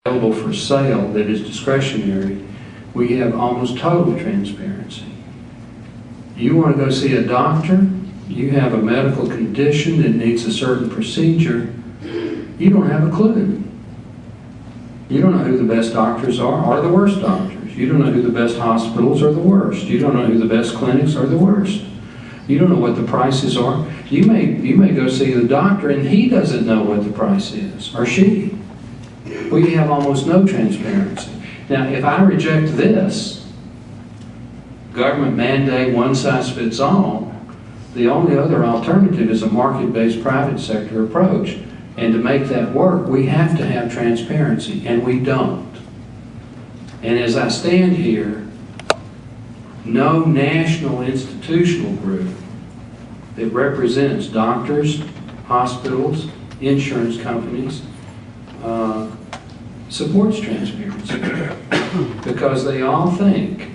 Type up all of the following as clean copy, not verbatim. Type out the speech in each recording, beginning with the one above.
available for sale that is discretionary, we have almost total transparency. You want to go see a doctor, you have a medical condition that needs a certain procedure, you don't have a clue. You don't know who the best doctors are or the worst doctors. You don't know who the best hospitals are the worst. You don't know who the best clinics are the worst. You don't know what the prices are. You may go see the doctor and he doesn't know what the price is, or she. Well, you have almost no transparency. Now, if I reject this, government mandate, one size fits all, the only other alternative is a market-based private sector approach. And to make that work, we have to have transparency, and we don't. And as I stand here, no national institutional group that represents doctors, hospitals, insurance companies, supports transparency. Because they all think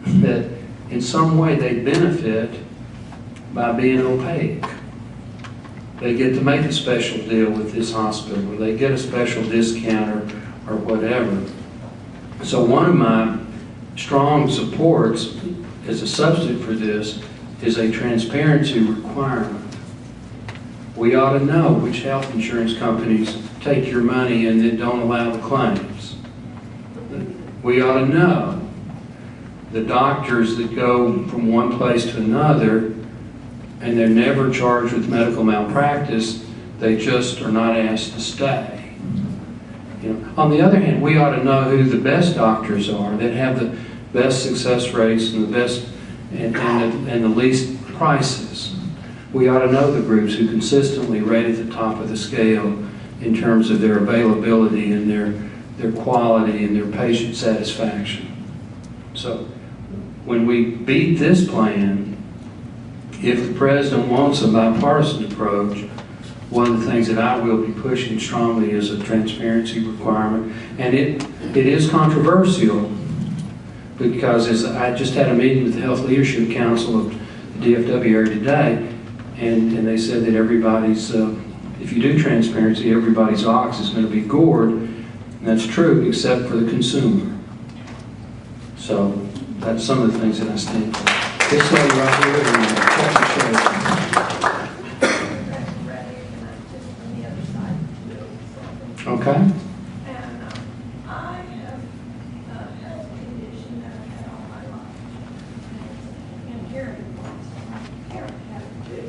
that in some way they benefit by being opaque. They get to make a special deal with this hospital, or they get a special discount or whatever. So one of my strong supports as a substitute for this is a transparency requirement. We ought to know which health insurance companies take your money and then don't allow the claims. We ought to know the doctors that go from one place to another and they're never charged with medical malpractice, they just are not asked to stay. You know, on the other hand, we ought to know who the best doctors are that have the best success rates and the best and the least prices. We ought to know the groups who consistently rate at the top of the scale in terms of their availability and their quality and their patient satisfaction. So when we beat this plan, if the President wants a bipartisan approach, one of the things that I will be pushing strongly is a transparency requirement. And it is controversial because as I just had a meeting with the Health Leadership Council of the DFW area today, and they said that everybody's, if you do transparency, everybody's ox is going to be gored. And that's true, except for the consumer. So that's some of the things that I stand for. This lady right here, and check the show. Okay. And I have a health condition that I've had all my life. And hearing loss. My parent had it too.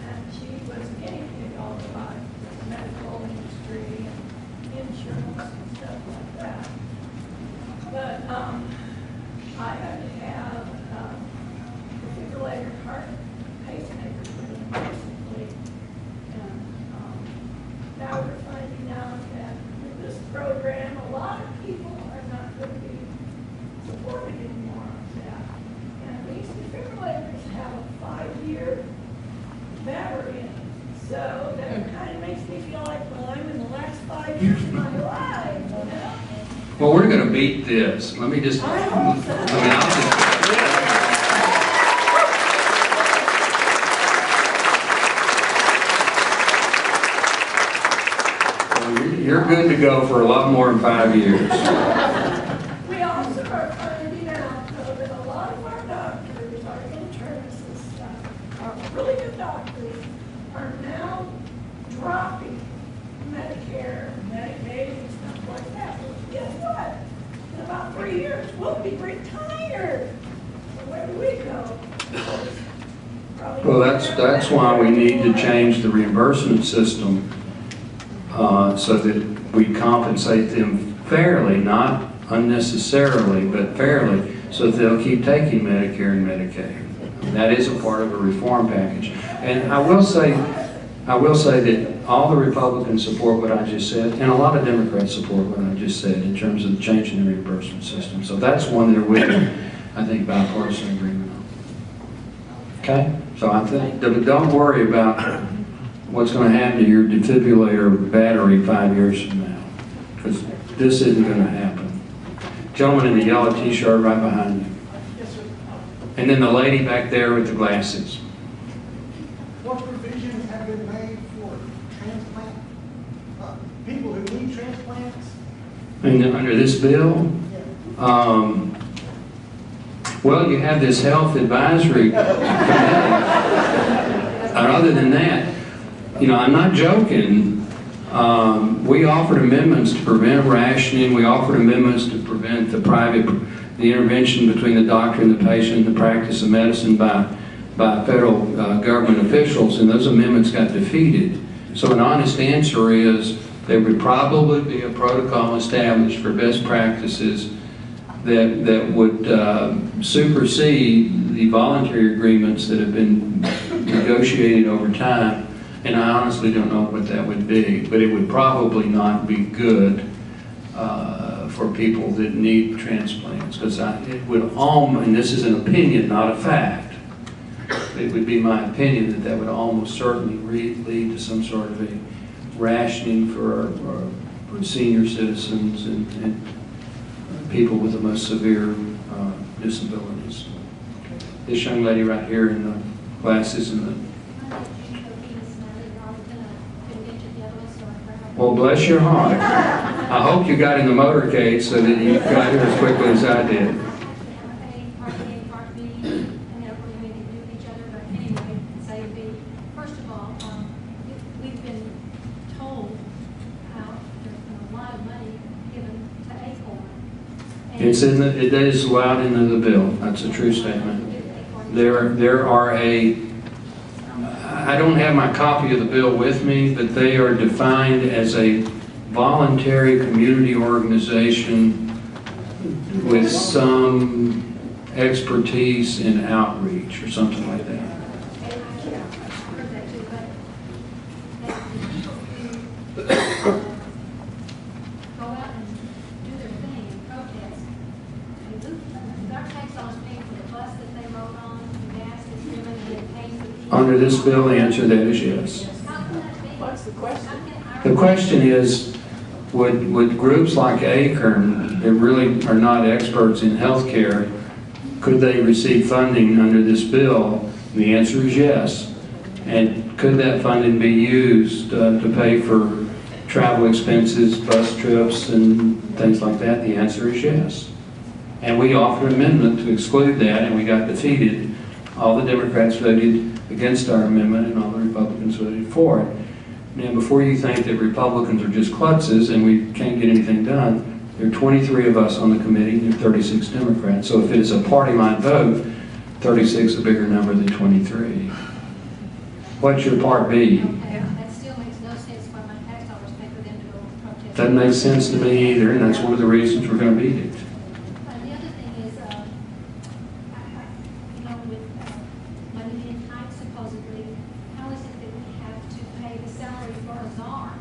And she was a guinea pig all her life. The medical industry and insurance and stuff like that. But I had to have defibrillator heart pacemaker basically. And now we're finding out that with this program, a lot of people are not going to be supported anymore on that. And these defibrillators have a 5-year battery in it. So that kind of makes me feel like, well, I'm in the last 5 years of my life, you know? Well, we're going to beat this. Let me just, I hope so. You're good to go for a lot more than 5 years. We also are finding out, though, that a lot of our doctors, our internists and stuff, our really good doctors, are now dropping Medicare, Medicaid, and stuff like that. Well, guess what? In about 3 years, we'll be retired. So where do we go? Well, that's why we need to change the reimbursement system so that we compensate them fairly, not unnecessarily, but fairly, so that they'll keep taking Medicare and Medicaid. That is a part of a reform package. And I will say that all the Republicans support what I just said, and a lot of Democrats support what I just said in terms of changing the reimbursement system. So that's one that we're, I think, bipartisan agreement on. Okay? So I think, don't worry about what's going to happen to your defibrillator battery 5 years from now, because this isn't going to happen. Gentleman in the yellow t-shirt right behind you. Yes, sir. And then the lady back there with the glasses. What provisions have been made for transplant? People who need transplant And under this bill, well, you have this health advisory committee. And other than that, you know, I'm not joking. We offered amendments to prevent rationing. We offered amendments to prevent the intervention between the doctor and the patient in the practice of medicine by federal government officials, and those amendments got defeated. So an honest answer is there would probably be a protocol established for best practices that would supersede the voluntary agreements that have been negotiated over time. And I honestly don't know what that would be, but it would probably not be good for people that need transplants, because it would almost, and this is an opinion, not a fact, it would be my opinion that would almost certainly lead to some sort of a rationing for senior citizens and people with the most severe disabilities. This young lady right here in the glasses and the... Well, bless your heart. I hope you got in the motorcade so that you got here as quickly as I did. First of all, we've been told how there's been a lot of money given to ACORN. It's in the, it is allowed into the bill. That's a true statement. There are I don't have my copy of the bill with me, but they are defined as a voluntary community organization with some expertise in outreach or something like that. Go out and do their thing and protest. Our tax dollars paying for the bus that they rode on, the gas that's given, and it pays the people. Under this bill, the answer to that is yes. What's the question? The question is, would groups like ACORN that really are not experts in healthcare, could they receive funding under this bill? And the answer is yes. And could that funding be used to pay for travel expenses, bus trips, and things like that? The answer is yes. And we offered an amendment to exclude that, and we got defeated. All the Democrats voted against our amendment, and all the Republicans voted for it. Now, before you think that Republicans are just klutzes and we can't get anything done, there are 23 of us on the committee, and there are 36 Democrats. So if it is a party-line vote, 36 is a bigger number than 23. What's your part B? That still makes no sense why my tax dollars pay for them to go protest. Doesn't make sense to me either, and that's one of the reasons we're going to beat it. The other thing is, you know, with money being tight supposedly, how is it that we have to pay the salary for a czar?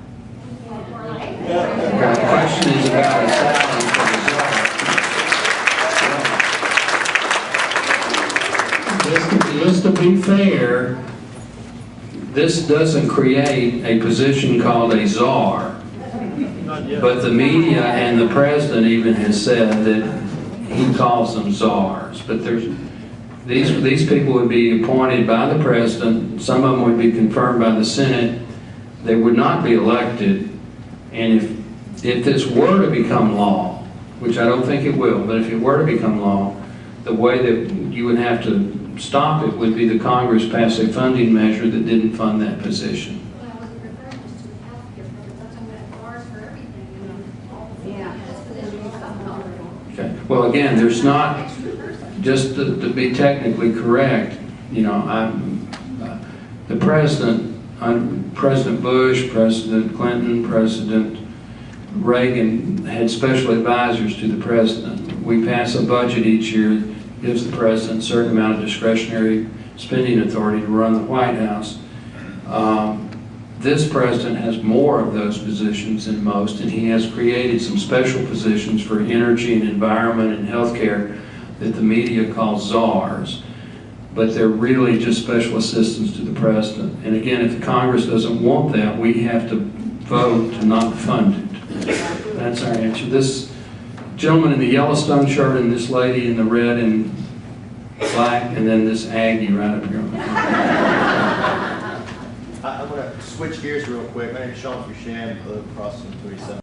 The question is about a salary for the czar. Just to be fair, this doesn't create a position called a czar. But the media and the president even has said that he calls them czars. But these people would be appointed by the president. Some of them would be confirmed by the Senate. They would not be elected. And if this were to become law, which I don't think it will, but if it were to become law, the way that you would have to stop it would be the Congress pass a funding measure that didn't fund that position. Well, I wasn't referring just to the health care program, I'm talking about bars for everything, you know. Yeah. This position is something. Okay. Well, again, there's not, just to be technically correct, you know, the president, President Bush, President Clinton, President Reagan had special advisors to the president. We pass a budget each year, gives the president a certain amount of discretionary spending authority to run the White House. This president has more of those positions than most, and he has created some special positions for energy and environment and healthcare that the media calls czars. But they're really just special assistants to the president. And again, if the Congress doesn't want that, we have to vote to not fund it. That's our answer. This gentleman in the Yellowstone shirt and this lady in the red and black, and then this Aggie right up here. I'm going to switch gears real quick. My name is Sean Fouchan. I live across from 27.